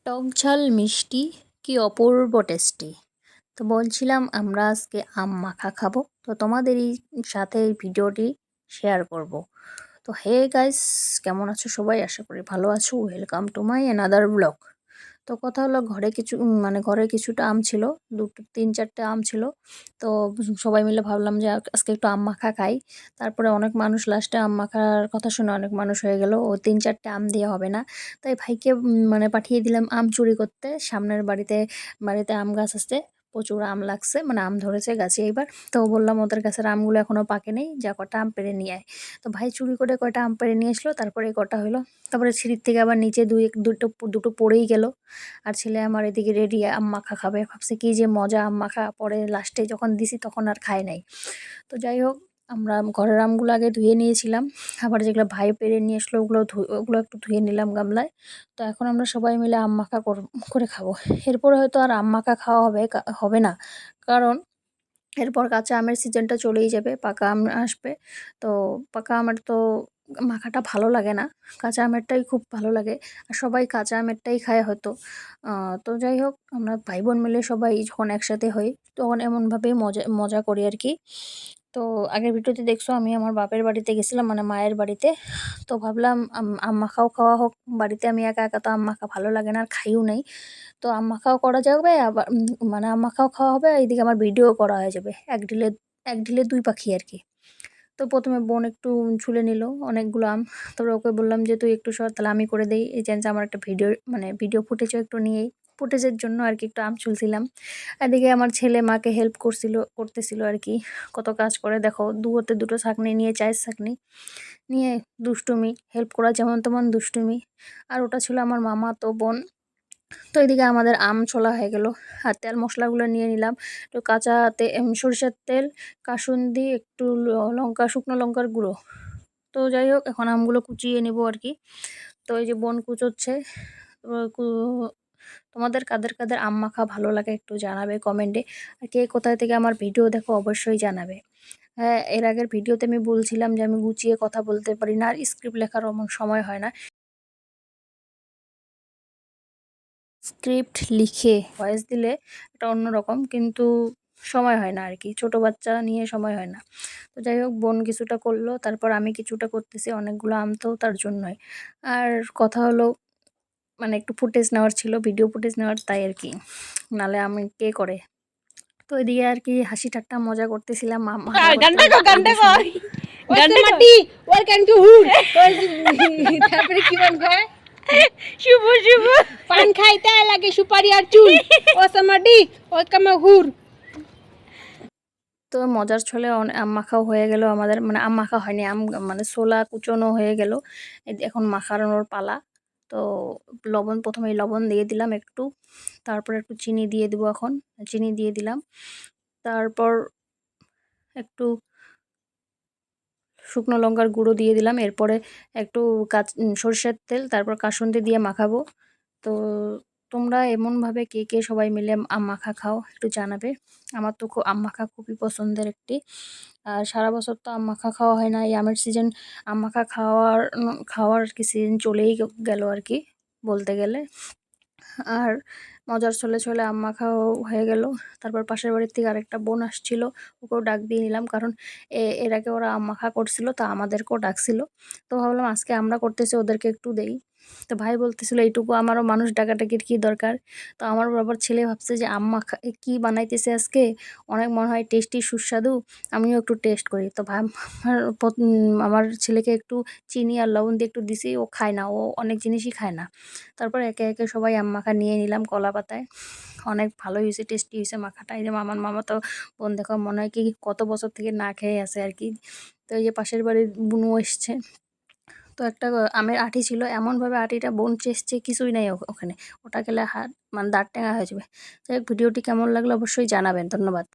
টক ঝাল মিষ্টি কি অপূর্ব টেস্টি। তো বলছিলাম আমরা আজকে আম মাখা খাবো, তো তোমাদেরই সাথে এই ভিডিওটি শেয়ার করব। তো হে গাইস, কেমন আছো সবাই? আশা করি ভালো আছো। Welcome to my another blog. তো কথা হলো, ঘরে কিছু মানে ঘরে কিছুটা আম ছিল, দুটো তিন চারটে আম ছিল। তো সবাই মিলে ভাবলাম যে আজকে একটু আম মাখা খাই। তারপরে অনেক মানুষ লাস্টে আম মাখার কথা শুনে অনেক মানুষ হয়ে গেল, ও তিন চারটে আম দিয়ে হবে না। তাই ভাইকে মানে পাঠিয়ে দিলাম আম চুরি করতে। সামনের বাড়িতে বাড়িতে আম গাছ আছে, প্রচুর আম লাগছে, মানে আম ধরেছে গাছে এইবার। তো বললাম ওদের গাছের আমগুলো এখনো পাকে নেই, যা কটা আম পেড়ে নিয়ে আয়। তো ভাই চুরি করে কয়টা আম পেড়ে নিয়ে আসলো, তারপরে কটা হলো। তারপরে সিঁড়ির থেকে আবার নিচে দুটো দুটো পড়েই গেল। আর ছেলে আমার এদিকে রেডি আম মাখা খাবে, ভাবছে কি যে মজা আম মাখা। পরে লাস্টে যখন দিছি তখন আর খায় নাই। তো যাই হোক, আমরা ঘরের আমগুলো আগে ধুয়ে নিয়েছিলাম, আবার যেগুলো ভাই পেড়ে নিয়ে আসলো ওগুলো একটু ধুয়ে নিলাম গামলায়। তো এখন আমরা সবাই মিলে আম মাখা করে খাবো। এরপরে হয়তো আর আম মাখা খাওয়া হবে না, কারণ এরপর কাঁচা আমের সিজনটা চলেই যাবে, পাকা আম আসবে। তো পাকা আমের তো মাখাটা ভালো লাগে না, কাঁচা আমেরটাই খুব ভালো লাগে। আর সবাই কাঁচা আমেরটাই খায় হয়তো। তো যাই হোক, আমরা ভাই বোন মিলে সবাই যখন একসাথে হই তখন এমনভাবেই মজা মজা করি আর কি। তো আগের ভিডিওতে দেখছো আমি আমার বাপের বাড়িতে গেছিলাম, মানে মায়ের বাড়িতে। তো ভাবলাম আম মাখাও খাওয়া হোক বাড়িতে। আমি একা একা তো আম মাখা ভালো লাগে না, আর খাইও নাই। তো আম মাখাও করা যাবে, আবার মানে আম মাখাও খাওয়া হবে, আর এইদিকে আমার ভিডিও করা হয়ে যাবে। এক ঢিলে দুই পাখি আর কি। তো প্রথমে বোন একটু ছুলে নিল অনেকগুলো আম। তারপরে ওকে বললাম যে তুই একটু সর, তাহলে আমি করে দেই। এই যে আমার একটা ভিডিও ফুটেজও একটু নিয়েই, ফুটেজের জন্য আর কি একটু আম ছুলছিলাম। এদিকে আমার ছেলে মাকে হেল্প করতেছিল আর কি। কত কাজ করে দেখো, দুটো দুটো ছাঁকনি নিয়ে, চায়ের ছাঁকনি নিয়ে দুষ্টুমি, হেল্প করা যেমন তেমন দুষ্টুমি। আর ওটা ছিল আমার মামা তো বোন। তো এদিকে আমাদের আম ছোলা হয়ে গেল। আর তেল মশলাগুলো নিয়ে নিলাম, একটু সরিষার তেল, কাসুন্দি, একটু শুকনো লঙ্কার গুঁড়ো। তো যাই হোক, এখন আমগুলো কুচিয়ে নেব আর কি। তো এই যে বোন কুচোচ্ছে। তো তোমাদের কাদের কাদের আম মাখা ভালো লাগে একটু জানাবে কমেন্টে। আর কে কোথায় থেকে আমার ভিডিও দেখো অবশ্যই জানাবে। হ্যাঁ, এর আগের ভিডিওতে আমি বলছিলাম যে আমি গুছিয়ে কথা বলতে পারি না, আর স্ক্রিপ্ট লেখার আমার সময় হয় না। স্ক্রিপ্ট লিখে ভয়েস দিলে এটা অন্যরকম, কিন্তু সময় হয় না আর কি, ছোট বাচ্চা নিয়ে সময় হয় না। তো যাই হোক, বোন কিছুটা করলো, তারপর আমি কিছুটা করতেছি, অনেকগুলো আম তো তার জন্যই। আর কথা হলো, মানে একটু ফুটেজ নেওয়ার ছিল, ভিডিও ফুটেজ নেওয়ার, তাই আর কি, নালে আমি কে করে। তো এদিকে আর কি হাসি ঠাট্টা মজা করতেছিলাম, মজা গানটা করতে কর গানটা এই কর সময়। গানটা মাটি ওয়েলকাম টু হুড তারপরে কি বলবে শুভ শুভ পান খাইতে লাগে সুপারি আর চুল ও সামাডি ওয়েলকাম হুর। তো মজার ছলে আম মাখাও হয়ে গেল আমাদের, মানে আম মাখা হয়নি, মানে ছোলা কুচনো হয়ে গেল। এখন মাখানোর পালা। তো প্রথমে লবণ দিয়ে দিলাম একটু, তারপর একটু চিনি দিয়ে দিব এখন। চিনি দিয়ে দিলাম, তারপর একটু শুকনো লঙ্কার গুঁড়ো দিয়ে দিলাম। এরপরে একটু সরষের তেল, তারপর কাসুন্দি দিয়ে মাখাবো। তো তোমরা এমনভাবে কে কে সবাই মিলে আম মাখা খাও একটু জানাবে। আমার তো আম মাখা খুবই পছন্দের একটি। আর সারা বছর তো আম মাখা খাওয়া হয় না, এই আমের সিজন আম মাখা খাওয়ার কি সিজন চলেই গেল আর কি, বলতে গেলে। আর মজার ছলে ছলে আম মাখাও হয়ে গেল। তারপর পাশের বাড়ির থেকে আরেকটা বোন আসছিল, ওকেও ডাক দিয়ে নিলাম, কারণ এর আগে ওরা আম মাখা করছিল, তা আমাদেরকেও ডাকছিল। তো ভাবলাম আজকে আমরা করতেছি, ওদেরকে একটু দেই। তো ভাই বলতেছিল এইটুকু আমারও মানুষ ডাকাডাকির কি দরকার। তো আমার বাবার ছেলে ভাবছে যে আম মাখা কি বানাইতেছে আজকে, অনেক মনে হয় টেস্টি সুস্বাদু, আমিও একটু টেস্ট করি। তো আমার ছেলেকে একটু চিনি আর লবণ দিয়ে একটু দিছি, ও খায় না, ও অনেক জিনিসই খায় না। তারপর একে একে সবাই আম মাখা নিয়ে নিলাম কলা পাতায়। অনেক ভালো হয়েছে, টেস্টি হয়েছে মাখাটা। এই যে আমার মামা তো বোন দেখো মনে হয় কি কত বছর থেকে না খেয়ে আছে আর কি। তো এই যে পাশের বাড়ির বুনু এসছে। তো একটা আমের আঁটি ছিল, এমনভাবে আঁটিটা বোন চেয়েছে কিছুই নাই ওখানে, ওটা গেলে হাত মানে দাঁত টেঙা হয়ে যাবে। যাই হোক, ভিডিওটি কেমন লাগলো অবশ্যই জানাবেন। ধন্যবাদ।